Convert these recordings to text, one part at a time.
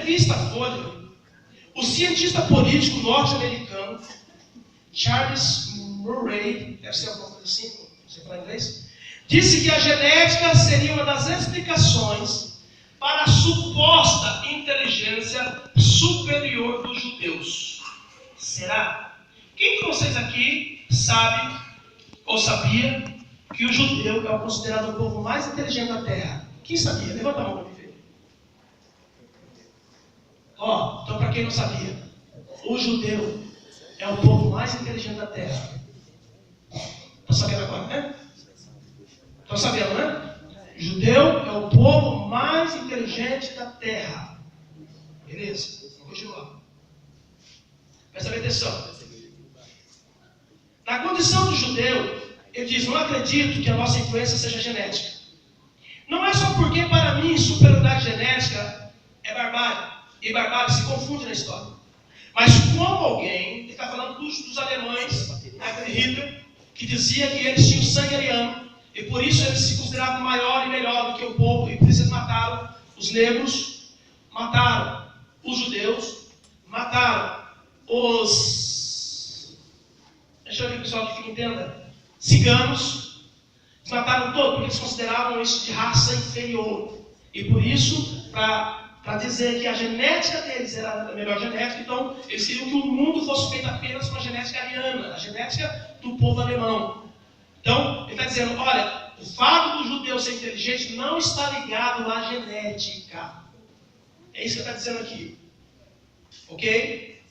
entrevista à Folha, o cientista político norte-americano Charles Murray, deve ser alguma coisa assim, não sei falar inglês, disse que a genética seria uma das explicações para a suposta inteligência superior dos judeus. Será? Quem de vocês aqui sabe ou sabia que o judeu é o considerado o povo mais inteligente da Terra? Quem sabia? Levanta a mão para me ver. Então para quem não sabia, o judeu é o povo mais inteligente da Terra. Estão sabendo agora, né? Estão sabendo, né? O judeu é o povo mais inteligente da Terra. Beleza? Vamos continuar. Presta atenção. Na condição do judeu, ele diz: não acredito que a nossa influência seja genética. Não é só porque para mim superioridade genética é barbárie. E barbárie se confunde na história. Mas como alguém, ele está falando dos alemães, aquele Hitler, que dizia que eles tinham sangue ariano, e por isso eles se consideravam maior e melhor do que o povo, e por isso eles mataram os negros, mataram os judeus, mataram os... Deixa eu ver o pessoal que fica entenda. Ciganos, eles mataram todos, porque eles consideravam isso de raça inferior. E por isso, para dizer que a genética deles era a melhor genética, então eles queriam que o mundo fosse feito apenas com a genética ariana, a genética do povo alemão. Então, ele está dizendo, olha, o fato do judeu ser inteligente não está ligado à genética. É isso que ele está dizendo aqui. Ok?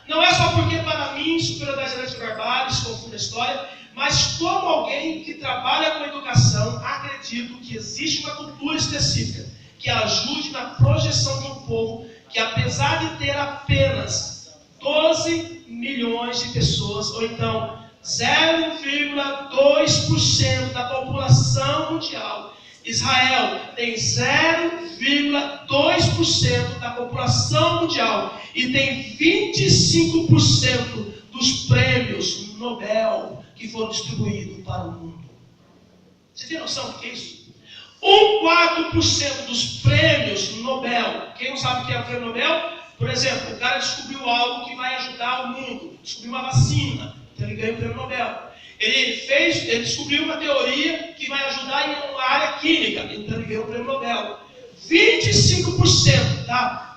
Não é só porque para mim superioridade genética barbárie, se confunde a história, mas como alguém que trabalha com educação, acredito que existe uma cultura específica que ajude na projeção de um povo que, apesar de ter apenas 12 milhões de pessoas, ou então 0,2% da população mundial, Israel tem 0,2% da população mundial e tem 25% dos prêmios Nobel que foram distribuídos para o mundo. Você tem noção do que é isso? 1/4% dos prêmios Nobel. Quem não sabe o que é o prêmio Nobel? Por exemplo, o cara descobriu algo que vai ajudar o mundo. Descobriu uma vacina, então ele ganha o prêmio Nobel. Ele descobriu uma teoria que vai ajudar em uma área química, então ele ganhou o prêmio Nobel. 25%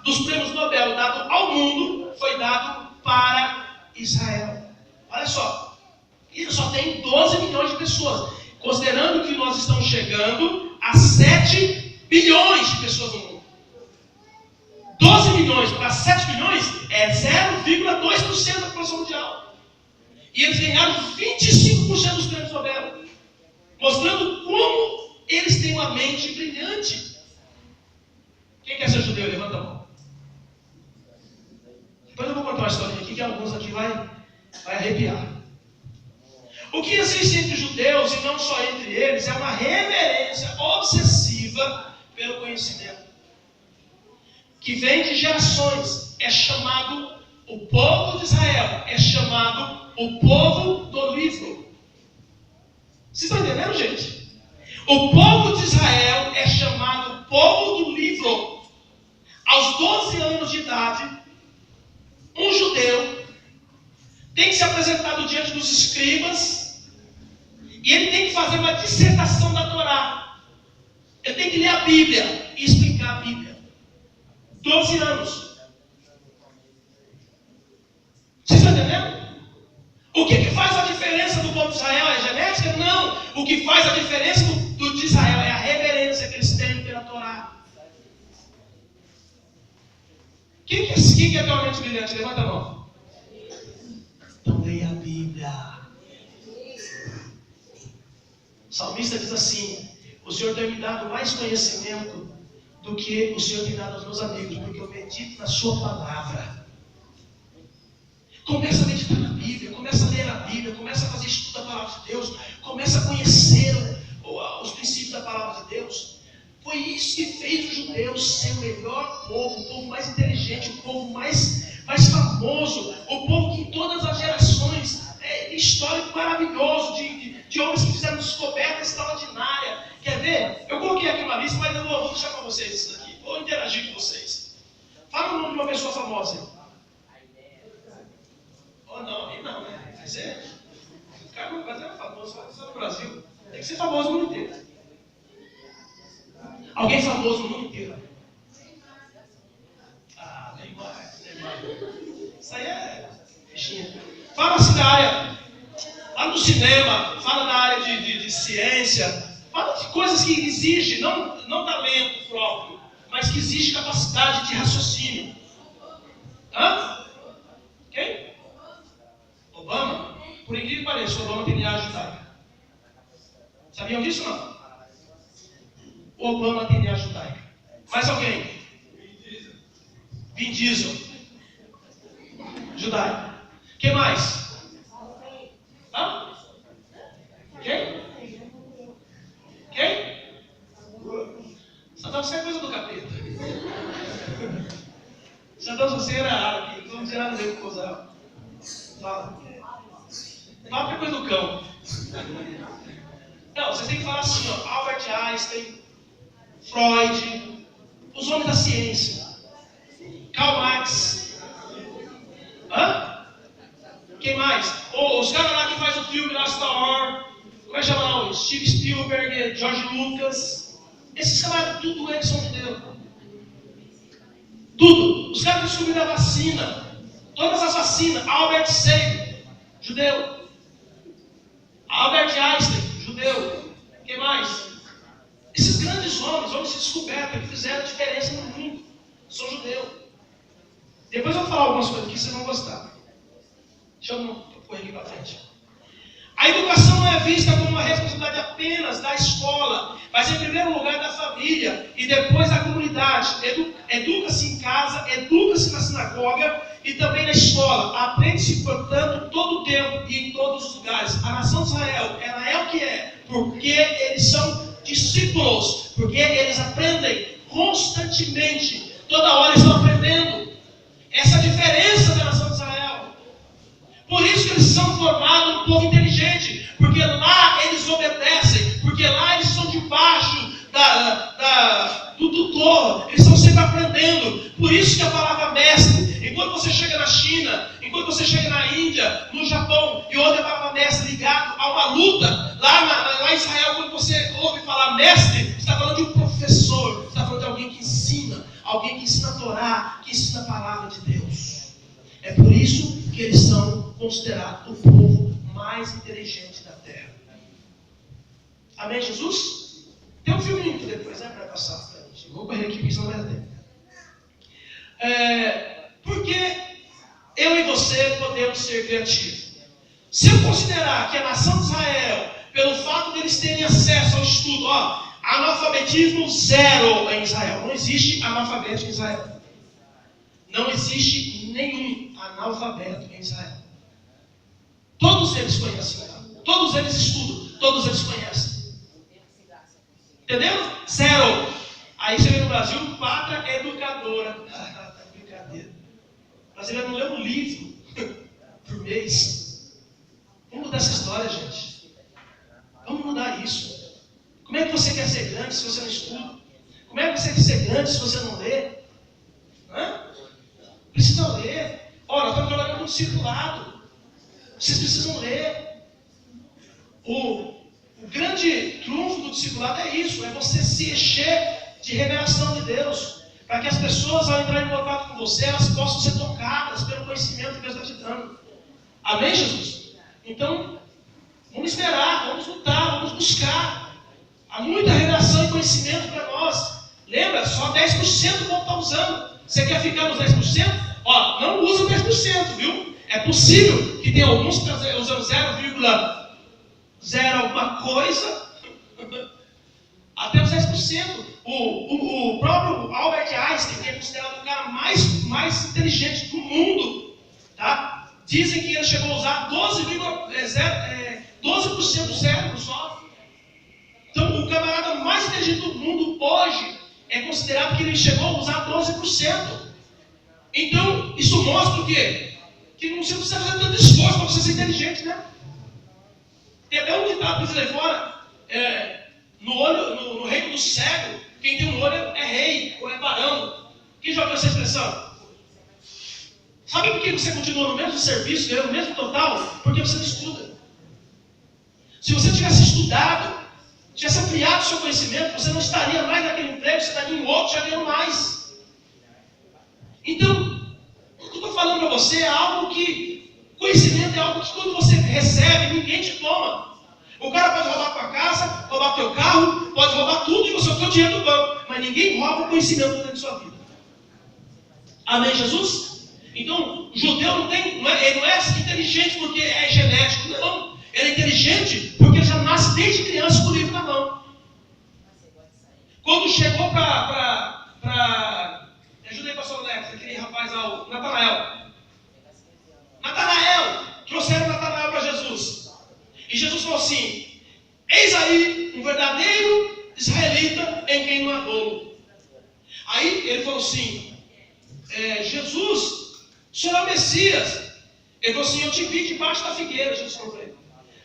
dos prêmios Nobel dados ao mundo foi dado para Israel. Olha só, e só tem 12 milhões de pessoas, considerando que nós estamos chegando a 7 bilhões de pessoas no mundo. 12 milhões para 7 bilhões é 0,2% da população mundial. E eles ganharam 25% dos prêmios Nobel, mostrando como eles têm uma mente brilhante. Quem quer ser judeu? Levanta a mão. Depois eu vou contar uma historinha aqui que alguns aqui vai arrepiar. O que existe entre judeus, e não só entre eles, é uma reverência obsessiva pelo conhecimento, que vem de gerações. É chamado o povo de Israel, é chamado o povo do livro. Vocês estão entendendo, gente? O povo de Israel é chamado povo do livro. Aos 12 anos de idade, um judeu tem que se apresentar diante dos escribas e ele tem que fazer uma dissertação da Torá. Ele tem que ler a Bíblia e explicar a Bíblia. 12 anos. Vocês estão entendendo? O que faz a diferença do povo de Israel? É a genética? Não. O que faz a diferença de Israel é a reverência que eles têm pela Torá. Quem é atualmente brilhante? Levanta a mão. Então leia a Bíblia. O salmista diz assim: o Senhor tem me dado mais conhecimento do que o Senhor tem dado aos meus amigos, porque eu medito na sua palavra. Começa a meditar na Bíblia, começa a ler a Bíblia, começa a fazer estudo da palavra de Deus, começa a conhecer os princípios da palavra de Deus. Foi isso que fez os judeus ser o melhor povo, o povo mais inteligente, o povo mais famoso, o povo que em todas as gerações tem histórico maravilhoso de homens que fizeram descoberta extraordinária. Quer ver? Eu coloquei aqui uma lista, mas eu vou deixar para vocês isso daqui. Vou interagir com vocês. Fala famosa aí? Oh, não, aí não, né? Mas o cara não vai ser famoso só no Brasil. Tem que ser famoso no mundo inteiro. Alguém famoso no mundo inteiro? Ah, Neymar. Isso aí é bichinha. Fala assim da área, lá no cinema, fala da área de ciência, fala de coisas que exigem, não talento próprio, mas que exige capacidade de raciocínio. Hã? Quem? Obama? Por incrível que pareça, Obama tem linhagem judaica. Sabiam disso ou não? Obama tem linhagem judaica. Mais alguém? Vin Diesel. Judaico. Quem mais? Hã? Quem? Saddam Hussein é coisa do capeta. Saddam Hussein era árabe, não tinha nada a ver com coisa. Fala. Fala que é coisa do cão. Não, vocês têm que falar assim, ó. Albert Einstein, Freud, os homens da ciência. Karl Marx. Hã? Quem mais? Os caras lá que faz o filme lá, Star Wars. Como é que chama lá? Steve Spielberg, George Lucas. Esses caras, tudo eles são judeus. Tudo. Os caras descobriram a vacina. Todas as vacinas. Albert Einstein, judeu. Albert Einstein, judeu. Quem mais? Esses grandes homens de descoberta, que fizeram diferença no mundo, são judeus. Depois eu vou falar algumas coisas aqui, vocês vão gostar. Deixa eu correr aqui para frente. A educação não é vista como uma responsabilidade apenas da escola, mas em primeiro lugar da família e depois da comunidade. Educa-se em casa, educa-se na sinagoga e também na escola. Aprende-se, portanto, todo o tempo e em todos os lugares. A nação de Israel, ela é o que é, porque eles são discípulos, porque eles aprendem constantemente, toda hora estão aprendendo. Essa é a diferença da nação de Israel. Por isso que eles são formados um povo inteligente, porque lá eles obedecem, porque lá eles estão debaixo do tutor, eles estão sempre aprendendo. Por isso que a palavra mestre, enquanto você chega na China, enquanto você chega na Índia, no Japão, e ouve a palavra mestre ligado a uma luta, lá em Israel, quando você ouve falar mestre, você está falando de um professor, você está falando de alguém que ensina a Torá, que ensina a palavra de Deus. É por isso que eles são considerados o povo mais inteligente da terra. Amém, Jesus? Tem um filminho que depois para passar para a gente. Vou correr aqui porque senão vai dar tempo. Porque eu e você podemos ser criativos. Se eu considerar que a nação de Israel, pelo fato deles terem acesso ao estudo, analfabetismo zero em Israel. Não existe analfabeto em Israel. Não existe nenhum analfabeto em Israel. Todos eles conhecem, todos eles estudam, todos eles conhecem. Entendeu? Zero. Aí você vê no Brasil, pátria educadora. Tá brincadeira. O brasileiro não lê um livro por mês. Vamos mudar essa história, gente. Vamos mudar isso. Como é que você quer ser grande se você não estuda? Como é que você quer ser grande se você não lê? Precisa ler. Nós estamos trabalhando no discipulado. Vocês precisam ler. O grande trunfo do discipulado é isso, é você se encher de revelação de Deus, para que as pessoas, ao entrar em contato com você, elas possam ser tocadas pelo conhecimento que Deus está te dando. Amém, Jesus? Então, vamos esperar, vamos lutar, vamos buscar. Há muita revelação e conhecimento para nós. Lembra? Só 10% o povo está usando. Você quer ficar nos 10%? Não usa o 10%, viu? É possível que tenha alguns que estão usando 0,0 alguma coisa, até os 10%. O próprio Albert Einstein, que é considerado o cara mais inteligente do mundo, tá? Dizem que ele chegou a usar 12% do cérebro só. Então, o camarada mais inteligente do mundo hoje é considerado que ele chegou a usar 12%. Então, isso mostra o quê? Que não precisa fazer tanto esforço para você ser inteligente, né? Tem até um ditado que diz aí fora, no reino do cego, quem tem um olho é rei ou é barão. Quem já ouviu essa expressão? Sabe por que você continua no mesmo serviço, ganhando o mesmo total? Porque você não estuda. Se você tivesse estudado, tivesse ampliado o seu conhecimento, você não estaria mais naquele emprego, você estaria em outro, já ganhando mais. Então, o que eu estou falando para você é algo que, conhecimento é algo que quando você recebe, ninguém te toma. O cara pode roubar a tua casa, roubar o teu carro, pode roubar tudo e você tem o dinheiro do banco, mas ninguém rouba o conhecimento dentro da sua vida. Amém, Jesus? Então, o judeu ele não é inteligente porque é genético, não. Ele é inteligente porque ele já nasce desde criança com o livro na mão. Quando chegou ajuda aí, pastor Alex, aquele rapaz lá, Natanael, trouxeram Natanael para Jesus. E Jesus falou assim: eis aí um verdadeiro israelita em quem não há dolo. Aí ele falou assim: Jesus, o Senhor é o Messias. Ele falou assim: eu te vi debaixo da figueira. Jesus falou para ele.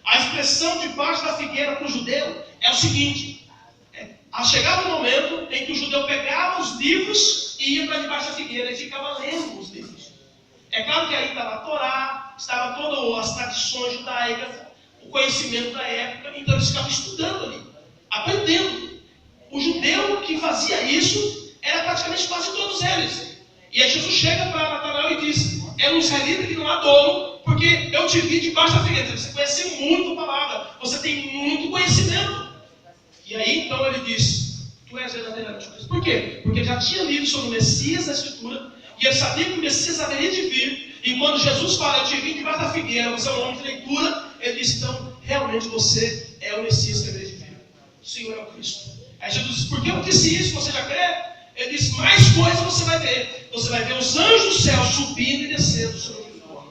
A expressão debaixo da figueira para o judeu é o seguinte: chegava um momento em que o judeu pegava os livros e ia para debaixo da figueira e ficava lendo os livros. É claro que aí estava a Torá, estava todas as tradições judaicas, o conhecimento da época, então eles ficavam estudando ali, aprendendo. O judeu que fazia isso era praticamente quase todos eles. E aí Jesus chega para Natanael e diz: é um israelita que não há dolo, porque eu te vi debaixo da figueira. Você conhece muito a palavra, você tem muito conhecimento. E aí então ele diz: tu és verdadeiramente Cristo. Por quê? Porque ele já tinha lido sobre o Messias na Escritura, e ele sabia que o Messias haveria de vir. E quando Jesus fala: eu te vi debaixo da figueira, você é um homem de leitura, ele diz: então realmente você é o Messias que haveria de vir. O Senhor é o Cristo. Aí Jesus diz: por que eu disse isso? Você já crê? Ele diz: mais coisas você vai ver. Você vai ver os anjos do céu subindo e descendo sobre o filho do homem.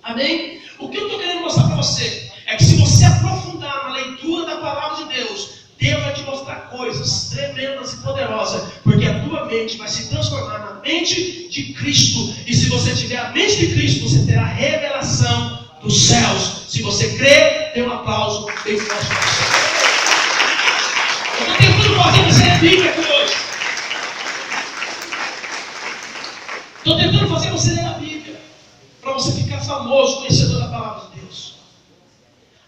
Amém? O que eu estou querendo mostrar para você é que se você aprofundar na leitura da palavra de Deus, Deus vai te mostrar coisas tremendas e poderosas, porque a tua mente vai se transformar na mente de Cristo. E se você tiver a mente de Cristo, você terá a revelação dos céus. Se você crê, dê um aplauso bem forte para você. Eu estou tentando fazer você ler a Bíblia aqui hoje. Estou tentando fazer você ler a Bíblia, para você ficar famoso, conhecedor da palavra de Deus.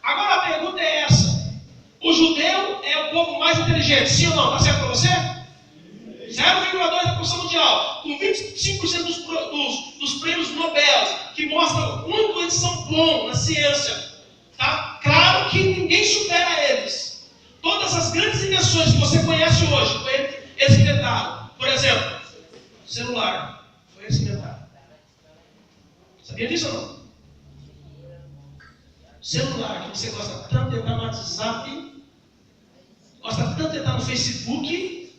Agora a pergunta é essa: o judeu é o povo mais inteligente, sim ou não? Está certo para você? 0,2% da população mundial, com 25% dos prêmios Nobel, que mostra o quanto eles são bons na ciência. Tá? Claro que ninguém supera eles. Todas as grandes invenções que você conhece hoje, eles inventaram. Por exemplo, celular, foi eles inventaram. Sabia disso ou não? Celular, que você gosta tanto de entrar no WhatsApp, gosta tanto de entrar no Facebook,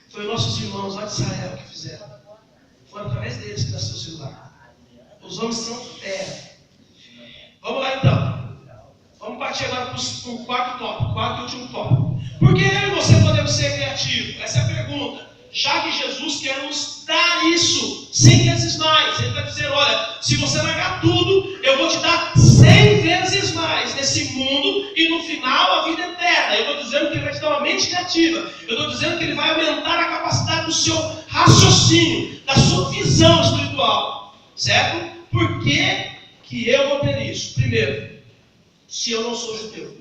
foi nossos irmãos lá de Israel que fizeram. Foi através deles que nasceu o celular. Os homens são fé. Vamos lá então. Vamos partir agora para o quarto tópico, quarto e último tópico. Por que eu e você podemos ser criativos? Essa é a pergunta. Já que Jesus quer nos dar isso 100 vezes mais. Ele está dizendo: olha, se você largar tudo, eu vou te dar 100 vezes mais nesse mundo e no final a vida eterna. Eu estou dizendo que ele vai te dar uma mente criativa. Eu estou dizendo que ele vai aumentar a capacidade do seu raciocínio, da sua visão espiritual. Certo? Por que eu vou ter isso? Primeiro, se eu não sou judeu,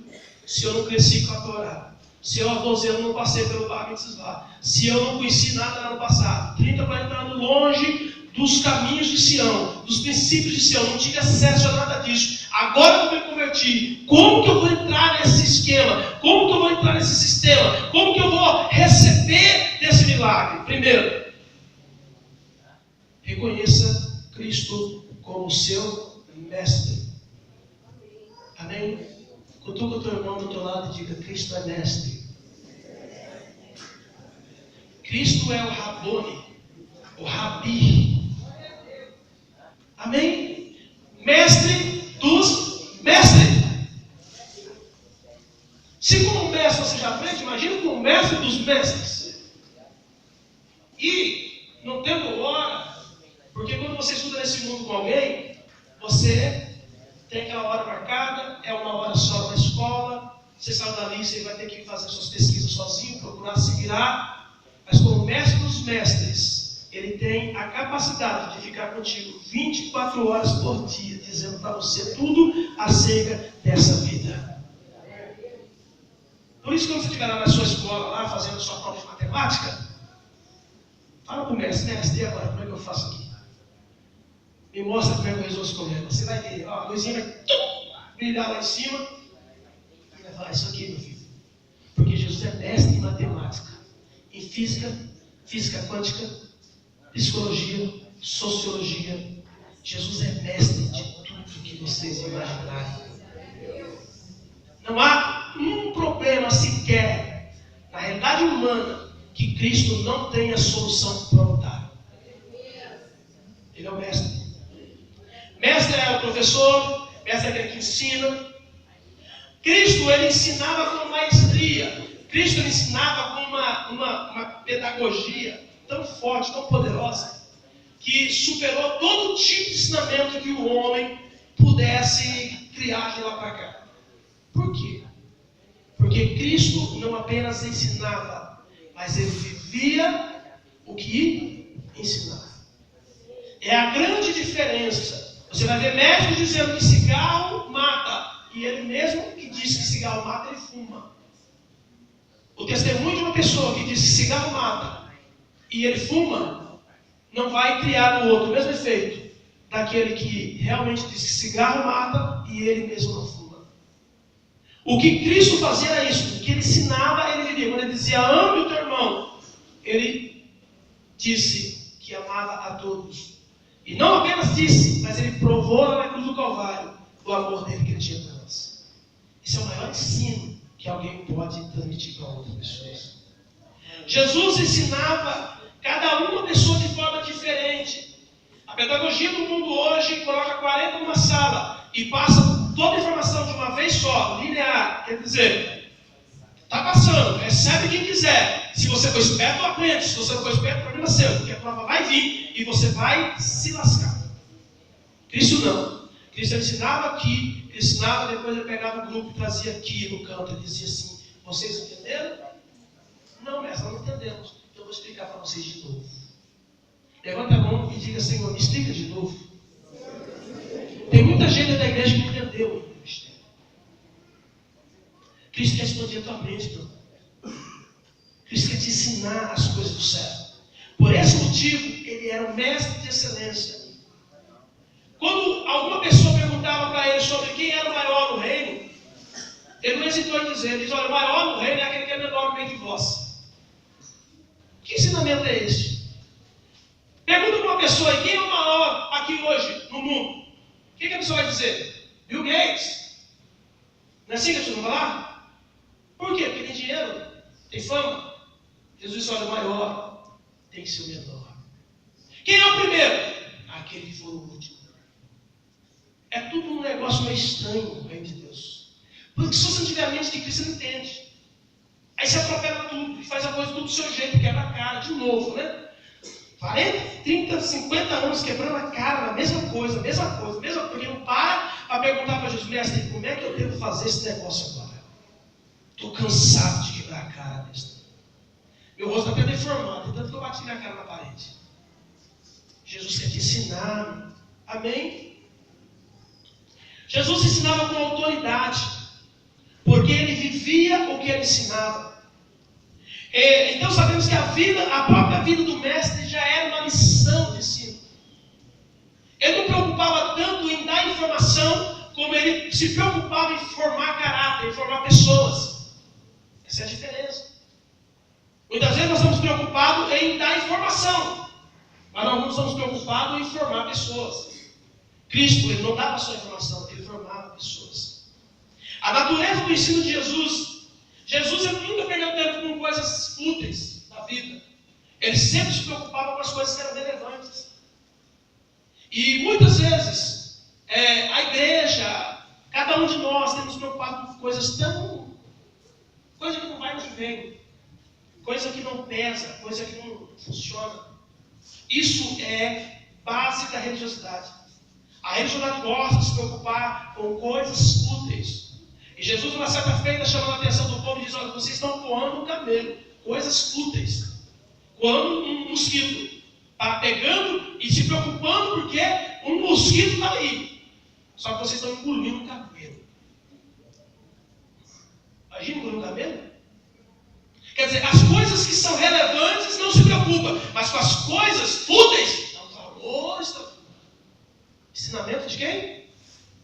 se eu não cresci com a Torá, se eu há 12 anos não passei pelo Bar Mitzvah, se eu não conheci nada lá no passado, 30, 40 anos longe dos caminhos de Sião, dos princípios de Sião, não tive acesso a nada disso. Agora que eu me converti, como que eu vou entrar nesse esquema? Como que eu vou entrar nesse sistema? Como que eu vou receber desse milagre? Primeiro, reconheça Cristo como seu mestre. Amém? Cutuca o teu irmão do teu lado e diga: Cristo é mestre. Cristo é o Rabone, o Rabi. Amém? Mestre dos mestres. Se como mestre você já aprende, imagina como mestre dos mestres. E não tendo hora, porque quando você estuda nesse mundo com alguém, você tem aquela hora marcada, é uma hora só na escola, você sai dali, você vai ter que fazer suas pesquisas sozinho, procurar se virar. Mas como mestre dos mestres, Ele tem a capacidade de ficar contigo 24 horas por dia, dizendo para você tudo acerca dessa vida. Por isso, quando você estiver lá na sua escola, lá fazendo a sua prova de matemática, fala para o mestre, e agora, como é que eu faço aqui? Me mostra como é que eu resolvo esse problema. Você vai ver, a luzinha vai brilhar lá em cima, e vai falar, isso aqui, meu filho. Porque Jesus é mestre em matemática, em física quântica, psicologia, sociologia. Jesus é mestre de tudo que vocês imaginarem. Não há um problema sequer na realidade humana que Cristo não tenha solução pronta. Ele é o mestre. Mestre é o professor, mestre é aquele que ensina. Cristo, ele ensinava com maestria. Cristo, ele ensinava com uma pedagogia tão forte, tão poderosa, que superou todo tipo de ensinamento que o homem pudesse criar de lá para cá. Por quê? Porque Cristo não apenas ensinava, mas ele vivia o que ensinava. É a grande diferença. Você vai ver médicos dizendo que cigarro mata, e ele mesmo que diz que cigarro mata, ele fuma. O testemunho de uma pessoa que diz que cigarro mata e ele fuma, não vai criar no outro o mesmo efeito daquele que realmente diz que cigarro mata e ele mesmo não fuma. O que Cristo fazia era isso, o que ele ensinava, ele vivia. Quando ele dizia, ame o teu irmão, ele disse que amava a todos. E não apenas disse, mas ele provou lá na cruz do Calvário o amor dele que ele tinha para nós. Esse é o maior ensino que alguém pode transmitir para outras pessoas. Jesus ensinava cada uma pessoa de forma diferente. A pedagogia do mundo hoje coloca 40 numa sala e passa toda a informação de uma vez só, linear. Quer dizer, está passando, recebe quem quiser. Se você for esperto, aprende. Se você não for esperto, o problema é seu, porque a prova vai vir e você vai se lascar. Cristo não. Cristo ensinava aqui, ele ensinava, depois ele pegava o grupo e trazia aqui no canto. Ele dizia assim, vocês entenderam? Não, mestre, nós não entendemos. Então eu vou explicar para vocês de novo. Levanta a mão e diga, Senhor, me explica de novo. Tem muita gente da igreja que não entendeu o mistério. Cristo quer expandir a tua mente, meu. Cristo quer te ensinar as coisas do céu. Por esse motivo, ele era o mestre de excelência. Quando alguma pessoa perguntava para ele sobre quem era o maior no reino, ele não hesitou em dizer, ele diz, olha, o maior no reino é aquele que é menor no meio de vós. Que ensinamento é esse? Pergunta para uma pessoa, quem é o maior aqui hoje no mundo? O que a pessoa vai dizer? Bill Gates. Não é assim que a pessoa vai falar? Por quê? Porque tem dinheiro, tem fama. Jesus disse, olha, o maior tem que ser o menor. Quem é o primeiro? Aquele que for o último. É tudo um negócio meio estranho no reino de Deus. Porque se você não tiver a mente de Cristo, você não entende. Aí você atropela tudo e faz a coisa tudo do seu jeito, quebra a cara de novo, né? 40, 30, 50 anos quebrando a cara na mesma coisa, porque não para perguntar para Jesus, mestre, como é que eu devo fazer esse negócio agora? Estou cansado de quebrar a cara, mestre. Meu rosto está até deformado, tanto que eu bati minha cara na parede. Jesus quer te ensinar. Amém? Jesus ensinava com autoridade, porque ele vivia o que ele ensinava. Então sabemos que a própria vida do mestre já era uma missão de ensino. Ele não preocupava tanto em dar informação, como ele se preocupava em formar caráter, em formar pessoas. Essa é a diferença. Muitas vezes nós estamos preocupados em dar informação, mas nós não estamos preocupados em formar pessoas. Cristo, ele não dava só informação, ele formava pessoas. A natureza do ensino de Jesus, ele nunca perdeu tempo com coisas fúteis da vida. Ele sempre se preocupava com as coisas que eram relevantes. E muitas vezes, a igreja, cada um de nós temos preocupado com coisas coisa que não vai nos bem, coisa que não pesa, coisa que não funciona. Isso é base da religiosidade. A religiosidade gosta de se preocupar com coisas úteis. E Jesus, numa certa feita, chamando a atenção do povo, diz, olha, vocês estão coando um camelo, coisas úteis. Coando um mosquito. Está pegando e se preocupando porque um mosquito está aí. Só que vocês estão engolindo o cabelo. Imagina engolir o cabelo? Quer dizer, as coisas que são relevantes não se preocupa, mas com as coisas fúteis, dá um valor. Ensinamento de quem?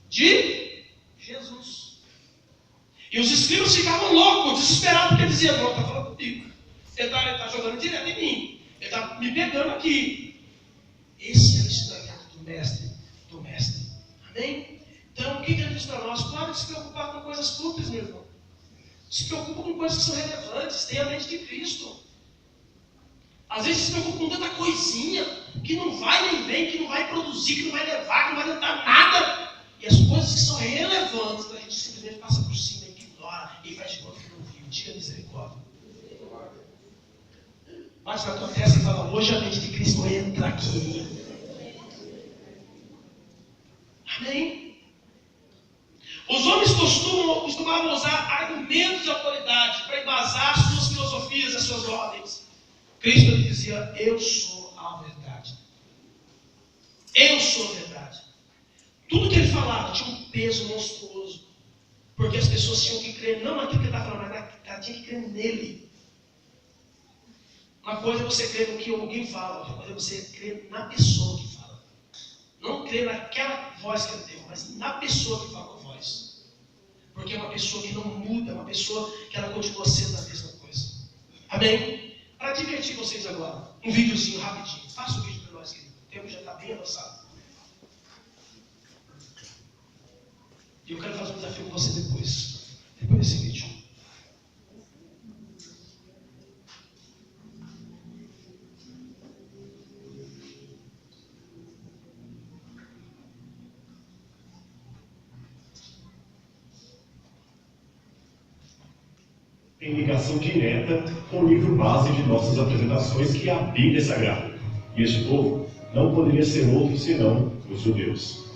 De Jesus. E os escribas ficavam loucos, desesperados, porque diziam: não, está falando comigo. Ele está jogando direto em mim. Ele está me pegando aqui. Esse é o ensinamento do mestre. Amém? Então, o que ele diz para nós? Pode se preocupar com coisas fúteis, meu irmão. Se preocupa com coisas que são relevantes. Tenha a mente de Cristo. Às vezes se preocupa com tanta coisinha que não vai nem vem, que não vai produzir, que não vai levar, que não vai adiantar nada. E as coisas que são relevantes, a gente simplesmente passa por cima, ignora e faz de conta que não viu. Diga misericórdia. Bate na tua testa e fala: hoje a mente de Cristo entra aqui. Amém? Os homens costumavam usar argumentos de autoridade para embasar suas filosofias, as suas ordens. Cristo lhe dizia: eu sou a verdade. Eu sou a verdade. Tudo que ele falava tinha um peso monstruoso. Porque as pessoas tinham que crer não naquilo que ele estava falando, mas tinha que crer nele. Uma coisa é você crer no que alguém fala, outra coisa é você crer na pessoa que fala. Não crer naquela voz que ele deu, mas na pessoa que fala a voz. Porque é uma pessoa que não muda, é uma pessoa que ela continua sendo a mesma coisa. Amém? Para divertir vocês agora, um videozinho rapidinho. Faça um vídeo para nós, querido. O tempo já está bem avançado. E eu quero fazer um desafio com você depois desse vídeo. Tem ligação direta com o livro base de nossas apresentações, que é a Bíblia Sagrada. E este povo não poderia ser outro senão os judeus.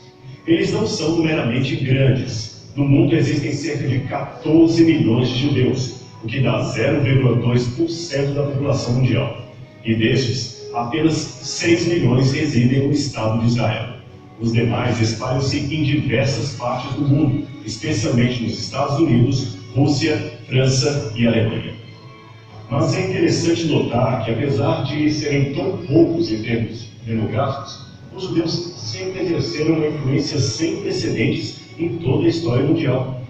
Eles não são numeramente grandes. No mundo existem cerca de 14 milhões de judeus, o que dá 0,2% da população mundial. E destes, apenas 6 milhões residem no Estado de Israel. Os demais espalham-se em diversas partes do mundo, especialmente nos Estados Unidos, Rússia, França e Alemanha. Mas é interessante notar que, apesar de serem tão poucos em termos demográficos, os judeus sempre exerceram uma influência sem precedentes em toda a história mundial.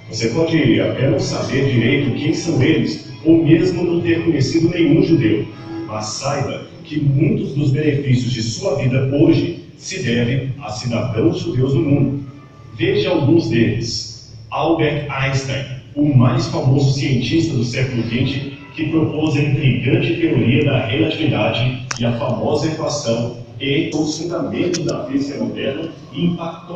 Você pode até não saber direito quem são eles, ou mesmo não ter conhecido nenhum judeu, mas saiba que muitos dos benefícios de sua vida hoje se devem a cidadãos judeus no mundo. Veja alguns deles. Albert Einstein, o mais famoso cientista do século XX, que propôs a intrigante teoria da relatividade e a famosa equação, e os fundamentos da física moderna, e impactou